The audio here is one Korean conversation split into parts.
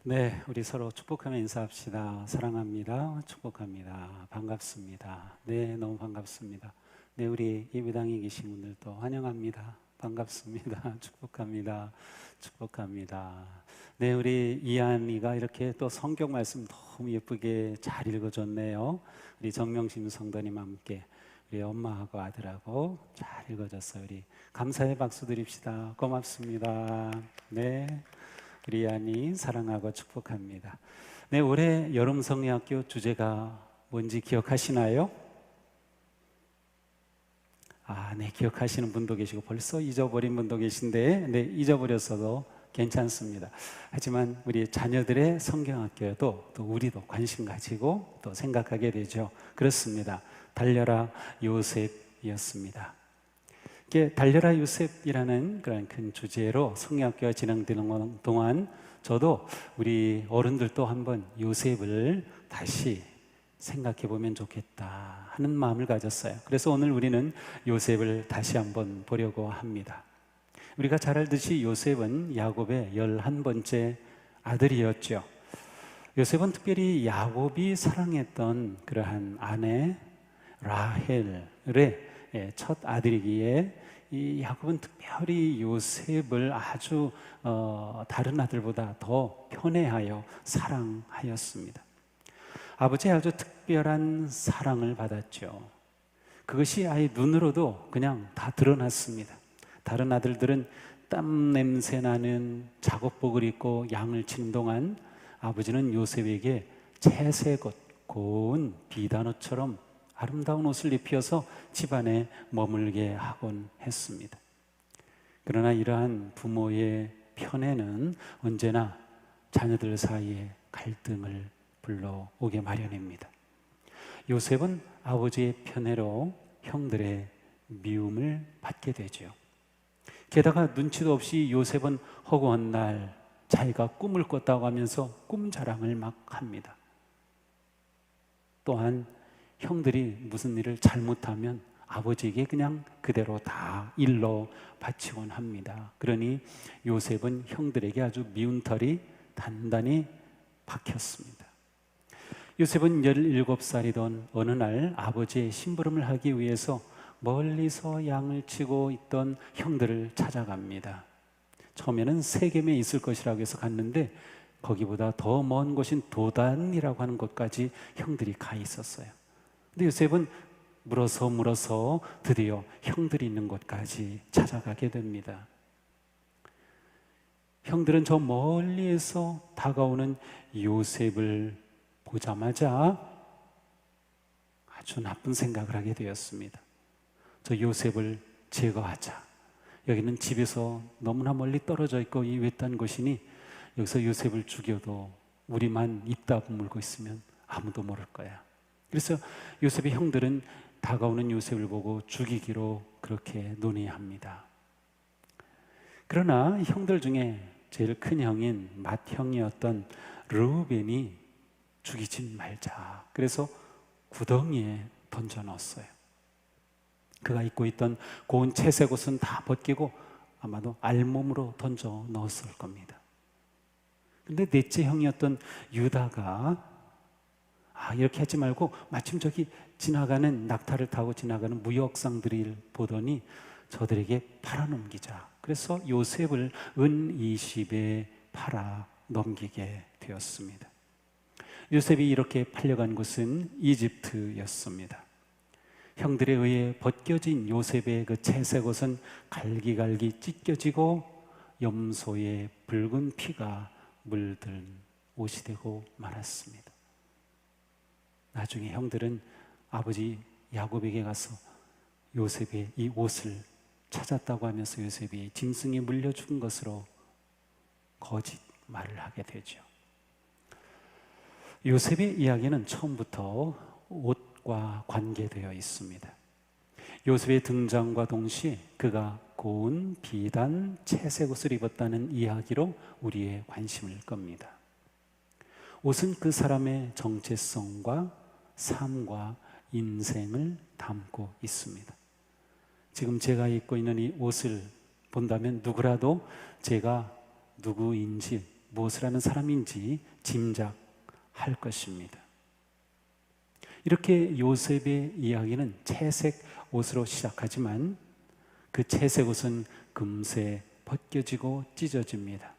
네, 우리 서로 축복하며 인사합시다. 사랑합니다. 축복합니다. 반갑습니다. 네, 너무 반갑습니다. 네, 우리 예배당에 계신 분들도 환영합니다. 반갑습니다. 축복합니다. 축복합니다. 네, 우리 이한이가 이렇게 또 성경 말씀 너무 예쁘게 잘 읽어줬네요. 우리 정명심 성도님 함께 우리 엄마하고 아들하고 잘 읽어줬어요. 우리 감사의 박수 드립시다. 고맙습니다. 네. 우리 이한이 사랑하고 축복합니다. 네, 올해 여름 성리학교 주제가 뭔지 기억하시나요? 네, 기억하시는 분도 계시고 벌써 잊어버린 분도 계신데, 네, 잊어버렸어도 괜찮습니다. 하지만 우리 자녀들의 성경학교에도 또 우리도 관심 가지고 또 생각하게 되죠. 그렇습니다. 달려라 요셉이었습니다. 달려라 요셉이라는 그런 큰 주제로 성경학교가 진행되는 동안 저도 우리 어른들도 한번 요셉을 다시 생각해 보면 좋겠다 하는 마음을 가졌어요. 그래서 오늘 우리는 요셉을 다시 한번 보려고 합니다. 우리가 잘 알듯이 요셉은 야곱의 11번째 아들이었죠. 요셉은 특별히 야곱이 사랑했던 그러한 아내 라헬의 첫 아들이기에 이 야곱은 특별히 요셉을 아주 다른 아들보다 더 편애하여 사랑하였습니다. 아버지의 아주 특별한 사랑을 받았죠. 그것이 아예 눈으로도 그냥 다 드러났습니다. 다른 아들들은 땀 냄새 나는 작업복을 입고 양을 치는 동안 아버지는 요셉에게 채색 옷, 고운 비단옷처럼 아름다운 옷을 입혀서 집안에 머물게 하곤 했습니다. 그러나 이러한 부모의 편애는 언제나 자녀들 사이에 갈등을 불러오게 마련입니다. 요셉은 아버지의 편애로 형들의 미움을 받게 되죠. 게다가 눈치도 없이 요셉은 허구한 날 자기가 꿈을 꿨다고 하면서 꿈 자랑을 막 합니다. 또한 형들이 무슨 일을 잘못하면 아버지에게 그냥 그대로 다 일러 바치곤 합니다. 그러니 요셉은 형들에게 아주 미운 털이 단단히 박혔습니다. 요셉은 17살이던 어느 날 아버지의 심부름을 하기 위해서 멀리서 양을 치고 있던 형들을 찾아갑니다. 처음에는 세겜에 있을 것이라고 해서 갔는데 거기보다 더 먼 곳인 도단이라고 하는 곳까지 형들이 가 있었어요. 근데 요셉은 물어서 드디어 형들이 있는 곳까지 찾아가게 됩니다. 형들은 저 멀리에서 다가오는 요셉을 보자마자 아주 나쁜 생각을 하게 되었습니다. 저 요셉을 제거하자. 여기는 집에서 너무나 멀리 떨어져 있고 이 외딴 곳이니 여기서 요셉을 죽여도 우리만 입 다물고 있으면 아무도 모를 거야. 그래서 요셉의 형들은 다가오는 요셉을 보고 죽이기로 그렇게 논의합니다. 그러나 형들 중에 제일 큰 형인 맏형이었던 르우벤이 죽이지 말자. 그래서 구덩이에 던져 넣었어요. 그가 입고 있던 고운 채색 옷은 다 벗기고 아마도 알몸으로 던져 넣었을 겁니다. 근데 넷째 형이었던 유다가 이렇게 하지 말고 마침 저기 지나가는 낙타를 타고 지나가는 무역상들을 보더니 저들에게 팔아넘기자. 그래서 요셉을 은 20에 팔아 넘기게 되었습니다. 요셉이 이렇게 팔려간 곳은 이집트였습니다. 형들에 의해 벗겨진 요셉의 그 채색 옷은 갈기갈기 찢겨지고 염소의 붉은 피가 물든 옷이 되고 말았습니다. 나중에 형들은 아버지 야곱에게 가서 요셉의 이 옷을 찾았다고 하면서 요셉이 짐승에 물려 죽은 것으로 거짓말을 하게 되죠. 요셉의 이야기는 처음부터 옷과 관계되어 있습니다. 요셉의 등장과 동시에 그가 고운 비단 채색 옷을 입었다는 이야기로 우리의 관심을 끕니다. 옷은 그 사람의 정체성과 삶과 인생을 담고 있습니다. 지금 제가 입고 있는 이 옷을 본다면 누구라도 제가 누구인지 무엇을 하는 사람인지 짐작할 것입니다. 이렇게 요셉의 이야기는 채색 옷으로 시작하지만 그 채색 옷은 금세 벗겨지고 찢어집니다.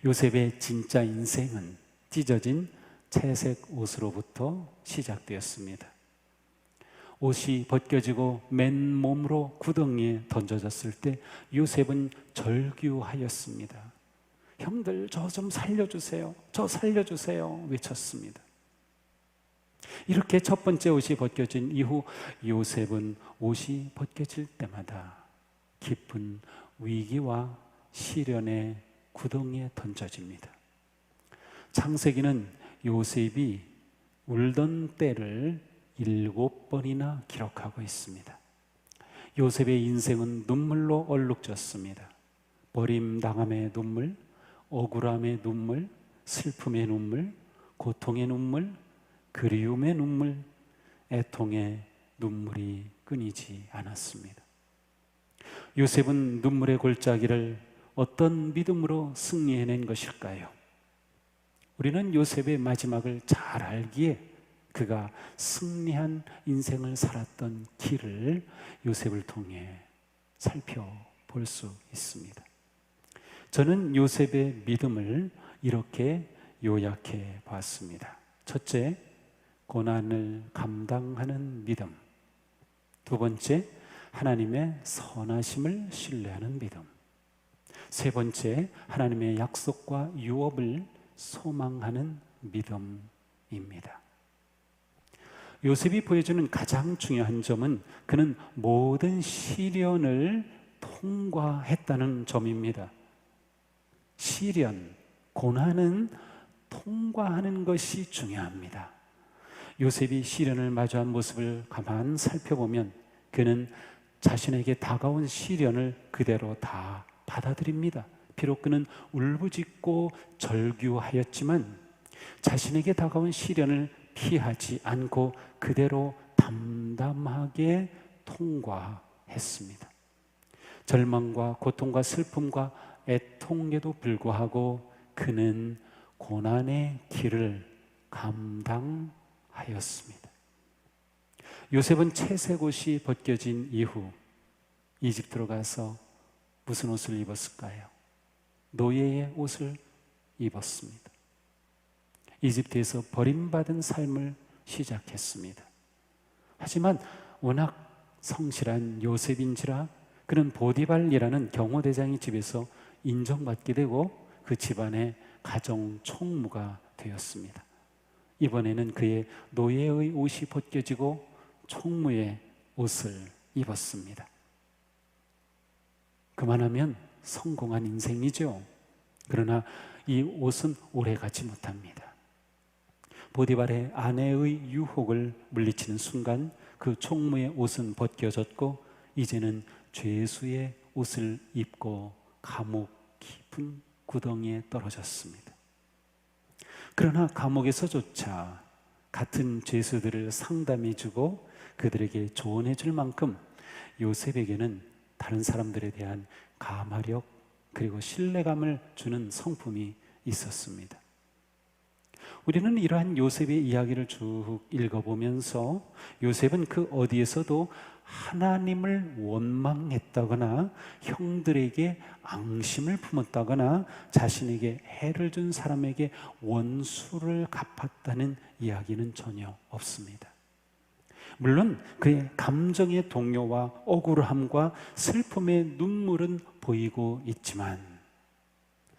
요셉의 진짜 인생은 찢어진 채색 옷으로부터 시작되었습니다. 옷이 벗겨지고 맨몸으로 구덩이에 던져졌을 때 요셉은 절규하였습니다. 형들, 저 좀 살려주세요. 저 살려주세요. 외쳤습니다. 이렇게 첫 번째 옷이 벗겨진 이후 요셉은 옷이 벗겨질 때마다 깊은 위기와 시련의 구덩이에 던져집니다. 창세기는 요셉이 울던 때를 7번이나 기록하고 있습니다. 요셉의 인생은 눈물로 얼룩졌습니다. 버림당함의 눈물, 억울함의 눈물, 슬픔의 눈물, 고통의 눈물, 그리움의 눈물, 애통의 눈물이 끊이지 않았습니다. 요셉은 눈물의 골짜기를 어떤 믿음으로 승리해낸 것일까요? 우리는 요셉의 마지막을 잘 알기에 그가 승리한 인생을 살았던 길을 요셉을 통해 살펴볼 수 있습니다. 저는 요셉의 믿음을 이렇게 요약해 봤습니다. 첫째, 고난을 감당하는 믿음. 두 번째, 하나님의 선하심을 신뢰하는 믿음. 세 번째, 하나님의 약속과 유업을 소망하는 믿음입니다. 요셉이 보여주는 가장 중요한 점은 그는 모든 시련을 통과했다는 점입니다. 시련, 고난은 통과하는 것이 중요합니다. 요셉이 시련을 마주한 모습을 가만 살펴보면 그는 자신에게 다가온 시련을 그대로 다 받아들입니다. 비록 그는 울부짖고 절규하였지만 자신에게 다가온 시련을 피하지 않고 그대로 담담하게 통과했습니다. 절망과 고통과 슬픔과 애통에도 불구하고 그는 고난의 길을 감당하였습니다. 요셉은 채색 옷이 벗겨진 이후 이집트로 가서 무슨 옷을 입었을까요? 노예의 옷을 입었습니다. 이집트에서 버림받은 삶을 시작했습니다. 하지만 워낙 성실한 요셉인지라 그는 보디발이라는 경호대장의 집에서 인정받게 되고 그 집안의 가정 총무가 되었습니다. 이번에는 그의 노예의 옷이 벗겨지고 총무의 옷을 입었습니다. 그만하면 성공한 인생이죠. 그러나 이 옷은 오래가지 못합니다. 보디발의 아내의 유혹을 물리치는 순간 그 총무의 옷은 벗겨졌고 이제는 죄수의 옷을 입고 감옥 깊은 구덩이에 떨어졌습니다. 그러나 감옥에서조차 같은 죄수들을 상담해주고 그들에게 조언해줄 만큼 요셉에게는 다른 사람들에 대한 감화력 그리고 신뢰감을 주는 성품이 있었습니다. 우리는 이러한 요셉의 이야기를 쭉 읽어보면서 요셉은 그 어디에서도 하나님을 원망했다거나 형들에게 앙심을 품었다거나 자신에게 해를 준 사람에게 원수를 갚았다는 이야기는 전혀 없습니다. 물론 그의 감정의 동요와 억울함과 슬픔의 눈물은 보이고 있지만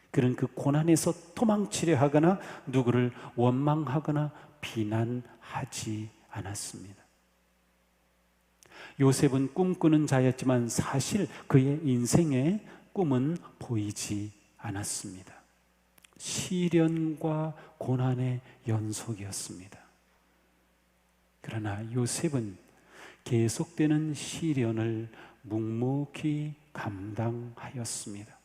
그는 그 고난에서 도망치려 하거나 누구를 원망하거나 비난하지 않았습니다. 요셉은 꿈꾸는 자였지만 사실 그의 인생에 꿈은 보이지 않았습니다. 시련과 고난의 연속이었습니다. 그러나 요셉은 계속되는 시련을 묵묵히 감당하였습니다.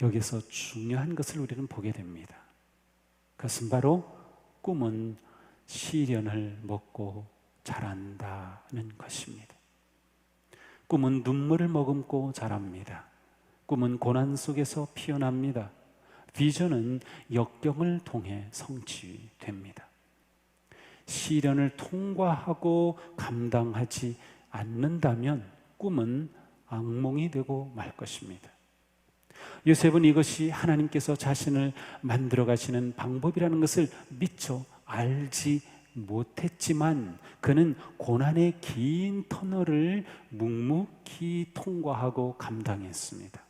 여기서 중요한 것을 우리는 보게 됩니다. 그것은 바로 꿈은 시련을 먹고 자란다는 것입니다. 꿈은 눈물을 머금고 자랍니다. 꿈은 고난 속에서 피어납니다. 비전은 역경을 통해 성취됩니다. 시련을 통과하고 감당하지 않는다면 꿈은 악몽이 되고 말 것입니다. 요셉은 이것이 하나님께서 자신을 만들어 가시는 방법이라는 것을 미처 알지 못했지만 그는 고난의 긴 터널을 묵묵히 통과하고 감당했습니다.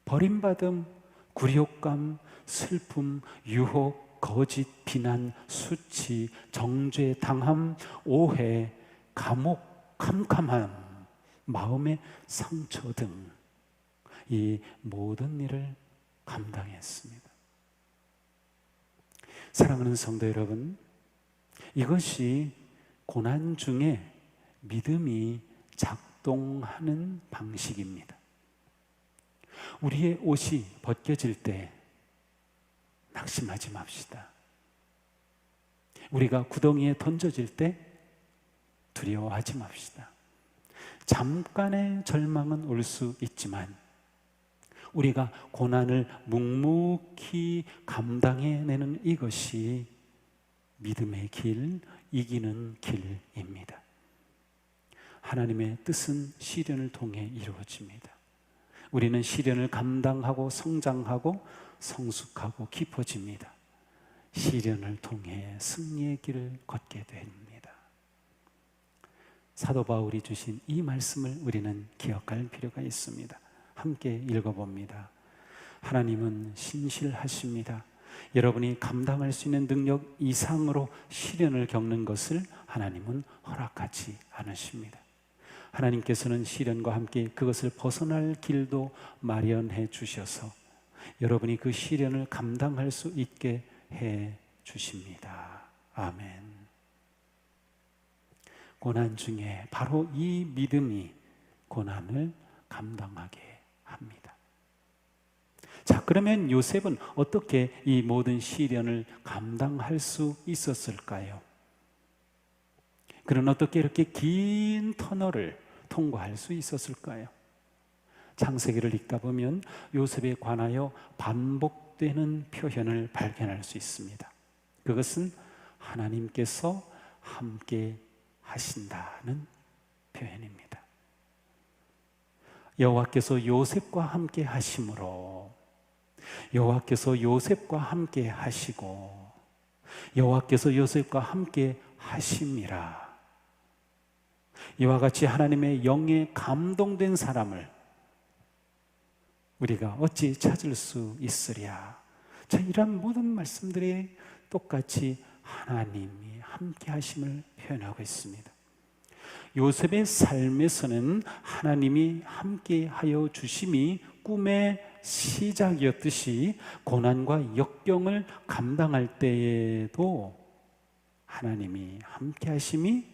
버림받음, 굴욕감, 슬픔, 유혹, 거짓, 비난, 수치, 정죄, 당함, 오해, 감옥, 캄캄함, 마음의 상처 등 이 모든 일을 감당했습니다. 사랑하는 성도 여러분, 이것이 고난 중에 믿음이 작동하는 방식입니다. 우리의 옷이 벗겨질 때 낙심하지 맙시다. 우리가 구덩이에 던져질 때 두려워하지 맙시다. 잠깐의 절망은 올 수 있지만 우리가 고난을 묵묵히 감당해내는 이것이 믿음의 길, 이기는 길입니다. 하나님의 뜻은 시련을 통해 이루어집니다. 우리는 시련을 감당하고 성장하고 성숙하고 깊어집니다. 시련을 통해 승리의 길을 걷게 됩니다. 사도 바울이 주신 이 말씀을 우리는 기억할 필요가 있습니다. 함께 읽어봅니다. 하나님은 신실하십니다. 여러분이 감당할 수 있는 능력 이상으로 시련을 겪는 것을 하나님은 허락하지 않으십니다. 하나님께서는 시련과 함께 그것을 벗어날 길도 마련해 주셔서 여러분이 그 시련을 감당할 수 있게 해 주십니다. 아멘. 고난 중에 바로 이 믿음이 고난을 감당하게 합니다. 자, 그러면 요셉은 어떻게 이 모든 시련을 감당할 수 있었을까요? 그는 어떻게 이렇게 긴 터널을 통과할 수 있었을까요? 창세기를 읽다 보면 요셉에 관하여 반복되는 표현을 발견할 수 있습니다. 그것은 하나님께서 함께 하신다는 표현입니다. 여호와께서 요셉과 함께 하심으로, 여호와께서 요셉과 함께 하시고 여호와께서 요셉과 함께 하심이라. 이와 같이 하나님의 영에 감동된 사람을 우리가 어찌 찾을 수 있으랴. 자, 이런 모든 말씀들이 똑같이 하나님이 함께 하심을 표현하고 있습니다. 요셉의 삶에서는 하나님이 함께 하여 주심이 꿈의 시작이었듯이 고난과 역경을 감당할 때에도 하나님이 함께 하심이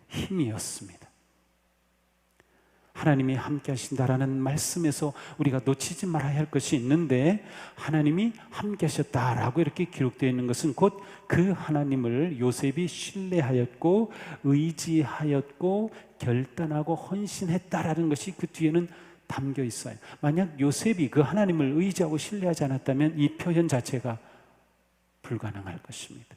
힘이었습니다. 하나님이 함께 하신다라는 말씀에서 우리가 놓치지 말아야 할 것이 있는데, 하나님이 함께 하셨다라고 이렇게 기록되어 있는 것은 곧 그 하나님을 요셉이 신뢰하였고 의지하였고 결단하고 헌신했다라는 것이 그 뒤에는 담겨 있어요. 만약 요셉이 그 하나님을 의지하고 신뢰하지 않았다면 이 표현 자체가 불가능할 것입니다.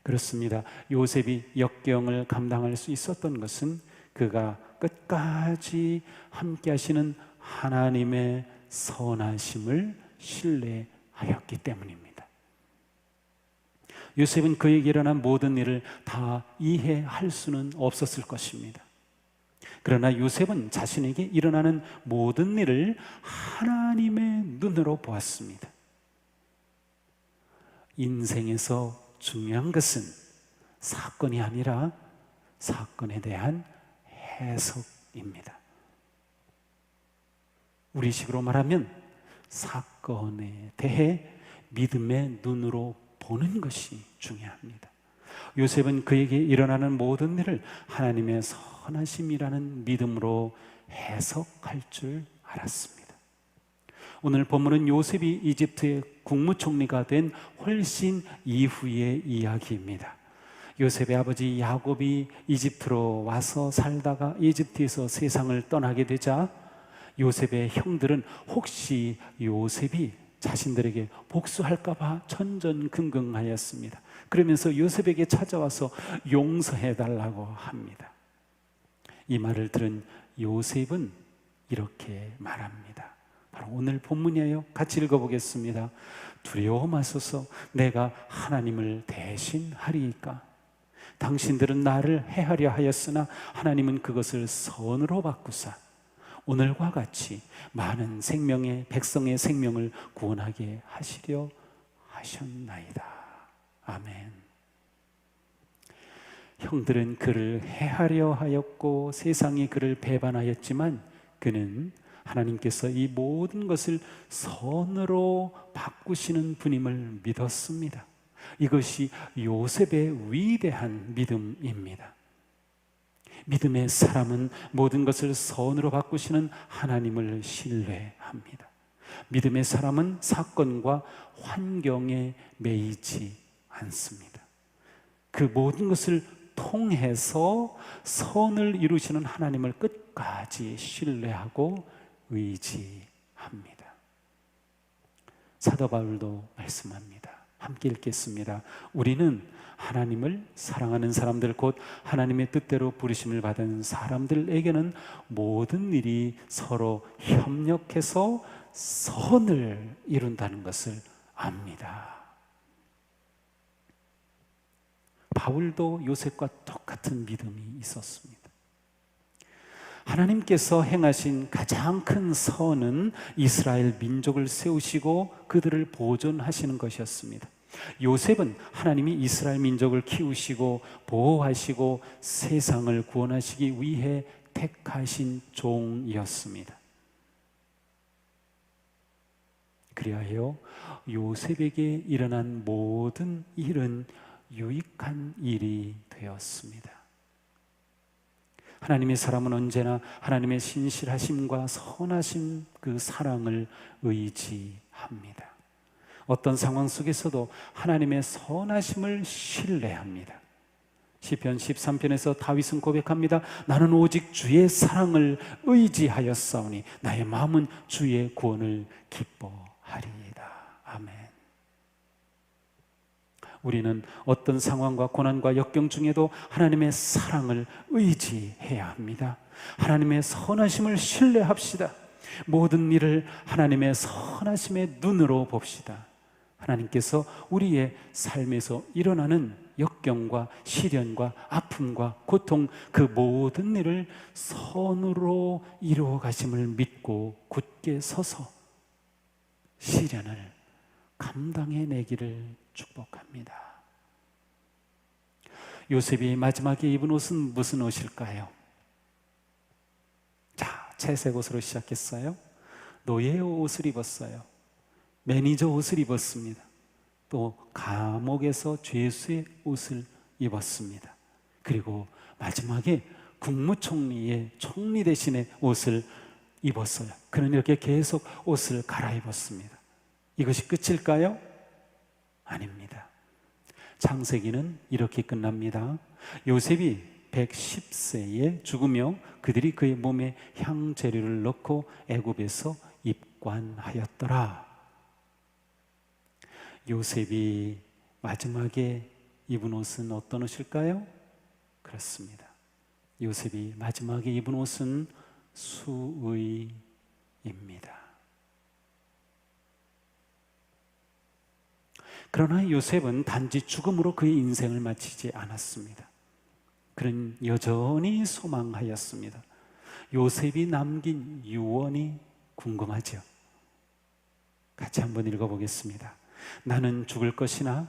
그렇습니다. 요셉이 역경을 감당할 수 있었던 것은 그가 끝까지 함께 하시는 하나님의 선하심을 신뢰하였기 때문입니다. 요셉은 그에게 일어난 모든 일을 다 이해할 수는 없었을 것입니다. 그러나 요셉은 자신에게 일어나는 모든 일을 하나님의 눈으로 보았습니다. 인생에서 중요한 것은 사건이 아니라 사건에 대한 해석입니다. 우리식으로 말하면 사건에 대해 믿음의 눈으로 보는 것이 중요합니다. 요셉은 그에게 일어나는 모든 일을 하나님의 선하심이라는 믿음으로 해석할 줄 알았습니다. 오늘 본문은 요셉이 이집트의 국무총리가 된 훨씬 이후의 이야기입니다. 요셉의 아버지 야곱이 이집트로 와서 살다가 이집트에서 세상을 떠나게 되자 요셉의 형들은 혹시 요셉이 자신들에게 복수할까봐 전전긍긍하였습니다. 그러면서 요셉에게 찾아와서 용서해달라고 합니다. 이 말을 들은 요셉은 이렇게 말합니다. 바로 오늘 본문이에요. 같이 읽어보겠습니다. 두려워 마소서, 내가 하나님을 대신하리이까. 당신들은 나를 해하려 하였으나 하나님은 그것을 선으로 바꾸사 오늘과 같이 많은 백성의 생명을 구원하게 하시려 하셨나이다. 아멘. 형들은 그를 해하려 하였고 세상이 그를 배반하였지만 그는 하나님께서 이 모든 것을 선으로 바꾸시는 분임을 믿었습니다. 이것이 요셉의 위대한 믿음입니다. 믿음의 사람은 모든 것을 선으로 바꾸시는 하나님을 신뢰합니다. 믿음의 사람은 사건과 환경에 매이지 않습니다. 그 모든 것을 통해서 선을 이루시는 하나님을 끝까지 신뢰하고 의지합니다. 사도 바울도 말씀합니다. 함께 읽겠습니다. 우리는 하나님을 사랑하는 사람들, 곧 하나님의 뜻대로 부르심을 받은 사람들에게는 모든 일이 서로 협력해서 선을 이룬다는 것을 압니다. 바울도 요셉과 똑같은 믿음이 있었습니다. 하나님께서 행하신 가장 큰 선은 이스라엘 민족을 세우시고 그들을 보존하시는 것이었습니다. 요셉은 하나님이 이스라엘 민족을 키우시고 보호하시고 세상을 구원하시기 위해 택하신 종이었습니다. 그리하여 요셉에게 일어난 모든 일은 유익한 일이 되었습니다. 하나님의 사람은 언제나 하나님의 신실하심과 선하심, 그 사랑을 의지합니다. 어떤 상황 속에서도 하나님의 선하심을 신뢰합니다. 시편 13편에서 다윗은 고백합니다. 나는 오직 주의 사랑을 의지하였사오니 나의 마음은 주의 구원을 기뻐하리이다. 아멘. 우리는 어떤 상황과 고난과 역경 중에도 하나님의 사랑을 의지해야 합니다. 하나님의 선하심을 신뢰합시다. 모든 일을 하나님의 선하심의 눈으로 봅시다. 하나님께서 우리의 삶에서 일어나는 역경과 시련과 아픔과 고통, 그 모든 일을 선으로 이루어 가심을 믿고 굳게 서서 시련을 감당해내기를 축복합니다. 요셉이 마지막에 입은 옷은 무슨 옷일까요? 자, 채색 옷으로 시작했어요. 노예 옷을 입었어요. 매니저 옷을 입었습니다. 또 감옥에서 죄수의 옷을 입었습니다. 그리고 마지막에 국무총리의 총리 대신의 옷을 입었어요. 그는 이렇게 계속 옷을 갈아입었습니다. 이것이 끝일까요? 아닙니다. 창세기는 이렇게 끝납니다. 요셉이 110세에 죽으며 그들이 그의 몸에 향재료를 넣고 애굽에서 입관하였더라. 요셉이 마지막에 입은 옷은 어떤 옷일까요? 그렇습니다. 요셉이 마지막에 입은 옷은 수의입니다. 그러나 요셉은 단지 죽음으로 그의 인생을 마치지 않았습니다. 그는 여전히 소망하였습니다. 요셉이 남긴 유언이 궁금하죠? 같이 한번 읽어보겠습니다. 나는 죽을 것이나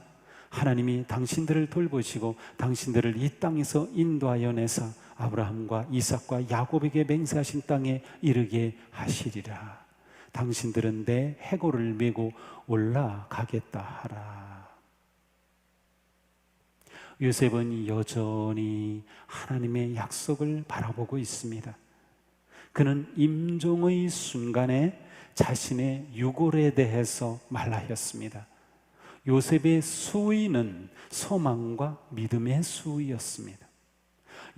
하나님이 당신들을 돌보시고 당신들을 이 땅에서 인도하여 내사 아브라함과 이삭과 야곱에게 맹세하신 땅에 이르게 하시리라. 당신들은 내 해골을 메고 올라가겠다 하라. 요셉은 여전히 하나님의 약속을 바라보고 있습니다. 그는 임종의 순간에 자신의 유골에 대해서 말하였습니다. 요셉의 수위는 소망과 믿음의 수위였습니다.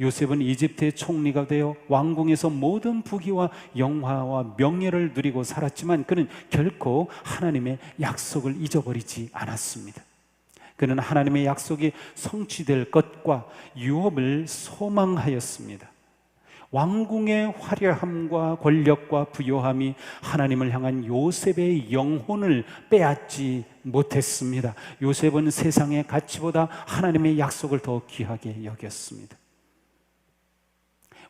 요셉은 이집트의 총리가 되어 왕궁에서 모든 부귀와 영화와 명예를 누리고 살았지만 그는 결코 하나님의 약속을 잊어버리지 않았습니다. 그는 하나님의 약속이 성취될 것과 유업을 소망하였습니다. 왕궁의 화려함과 권력과 부요함이 하나님을 향한 요셉의 영혼을 빼앗지 못했습니다. 요셉은 세상의 가치보다 하나님의 약속을 더 귀하게 여겼습니다.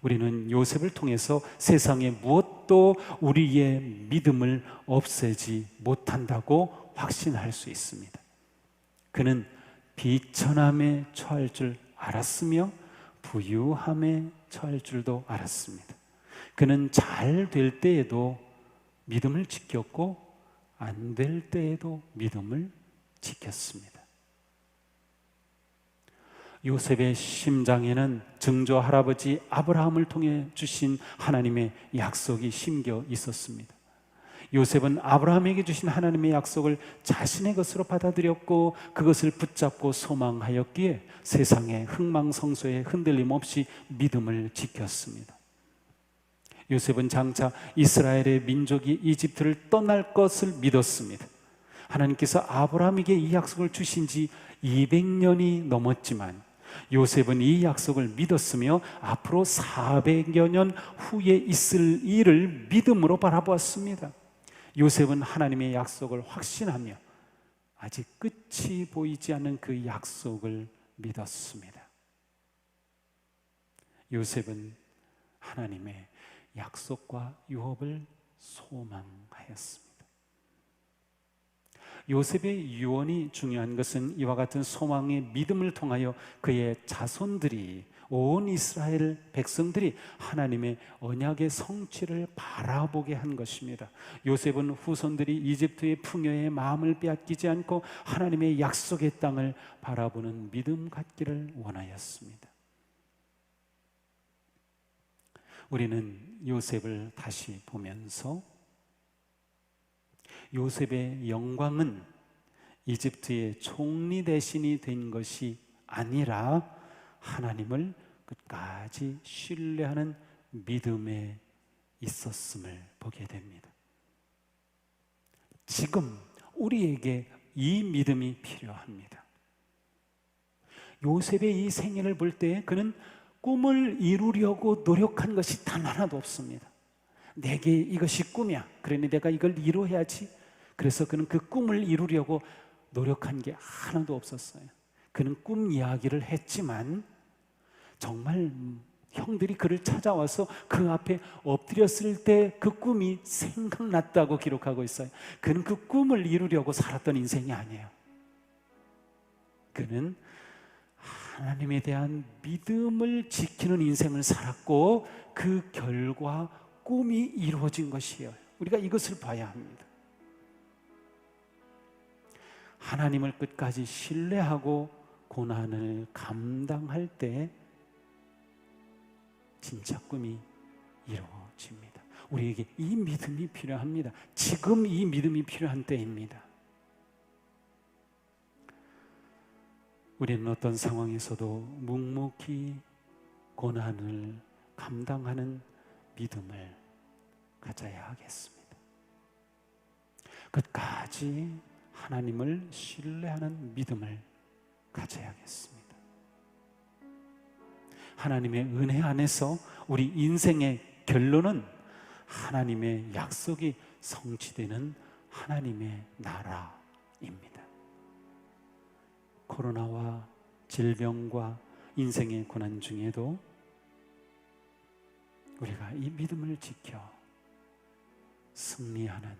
우리는 요셉을 통해서 세상의 무엇도 우리의 믿음을 없애지 못한다고 확신할 수 있습니다. 그는 비천함에 처할 줄 알았으며 부유함에 처할 줄도 알았습니다. 그는 잘 될 때에도 믿음을 지켰고 안 될 때에도 믿음을 지켰습니다. 요셉의 심장에는 증조 할아버지 아브라함을 통해 주신 하나님의 약속이 심겨 있었습니다. 요셉은 아브라함에게 주신 하나님의 약속을 자신의 것으로 받아들였고 그것을 붙잡고 소망하였기에 세상의 흥망성쇠에 흔들림 없이 믿음을 지켰습니다. 요셉은 장차 이스라엘의 민족이 이집트를 떠날 것을 믿었습니다. 하나님께서 아브라함에게 이 약속을 주신 지 200년이 넘었지만 요셉은 이 약속을 믿었으며 앞으로 400여 년 후에 있을 일을 믿음으로 바라보았습니다. 요셉은 하나님의 약속을 확신하며 아직 끝이 보이지 않는 그 약속을 믿었습니다. 요셉은 하나님의 약속과 유업을 소망하였습니다. 요셉의 유언이 중요한 것은 이와 같은 소망의 믿음을 통하여 그의 자손들이, 온 이스라엘 백성들이 하나님의 언약의 성취를 바라보게 한 것입니다. 요셉은 후손들이 이집트의 풍요의 마음을 빼앗기지 않고 하나님의 약속의 땅을 바라보는 믿음 갖기를 원하였습니다. 우리는 요셉을 다시 보면서 요셉의 영광은 이집트의 총리 대신이 된 것이 아니라 하나님을 끝까지 신뢰하는 믿음에 있었음을 보게 됩니다. 지금 우리에게 이 믿음이 필요합니다. 요셉의 이 생애를 볼 때 그는 꿈을 이루려고 노력한 것이 단 하나도 없습니다. 내게 이것이 꿈이야. 그러니 내가 이걸 이루어야지. 그래서 그는 그 꿈을 이루려고 노력한 게 하나도 없었어요. 그는 꿈 이야기를 했지만 정말 형들이 그를 찾아와서 그 앞에 엎드렸을 때 그 꿈이 생각났다고 기록하고 있어요. 그는 그 꿈을 이루려고 살았던 인생이 아니에요. 그는 하나님에 대한 믿음을 지키는 인생을 살았고 그 결과 꿈이 이루어진 것이에요. 우리가 이것을 봐야 합니다. 하나님을 끝까지 신뢰하고 고난을 감당할 때 진짜 꿈이 이루어집니다. 우리에게 이 믿음이 필요합니다. 지금 이 믿음이 필요한 때입니다. 우리는 어떤 상황에서도 묵묵히 고난을 감당하는 믿음을 가져야 하겠습니다. 끝까지 하나님을 신뢰하는 믿음을 가져야겠습니다. 하나님의 은혜 안에서 우리 인생의 결론은 하나님의 약속이 성취되는 하나님의 나라입니다. 코로나와 질병과 인생의 고난 중에도 우리가 이 믿음을 지켜 승리하는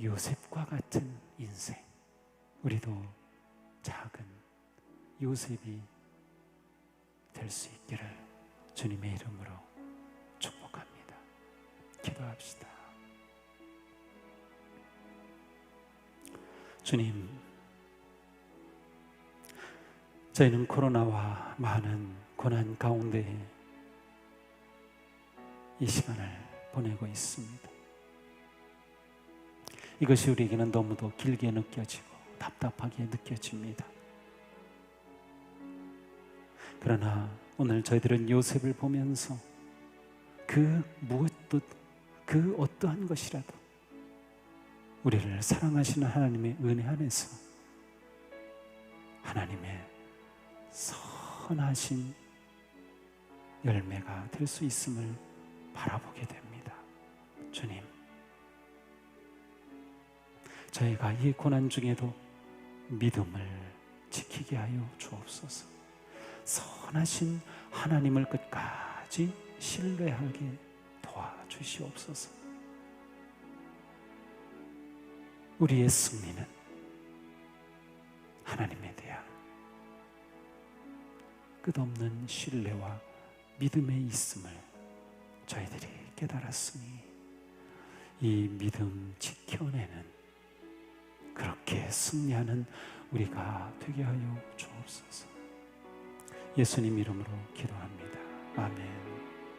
요셉과 같은 인생, 우리도 작은 요셉이 될 수 있기를 주님의 이름으로 축복합니다. 기도합시다. 주님, 저희는 코로나와 많은 고난 가운데 이 시간을 보내고 있습니다. 이것이 우리에게는 너무도 길게 느껴지고 답답하게 느껴집니다. 그러나 오늘 저희들은 요셉을 보면서 그 무엇도, 그 어떠한 것이라도 우리를 사랑하시는 하나님의 은혜 안에서 하나님의 선하신 열매가 될 수 있음을 바라보게 됩니다. 주님, 저희가 이 고난 중에도 믿음을 지키게 하여 주옵소서. 선하신 하나님을 끝까지 신뢰하게 도와주시옵소서. 우리의 승리는 하나님에 대한 끝없는 신뢰와 믿음에 있음을 저희들이 깨달았으니 이 믿음 지켜내는 그렇게 승리하는 우리가 되게 하여 주옵소서. 예수님 이름으로 기도합니다. 아멘.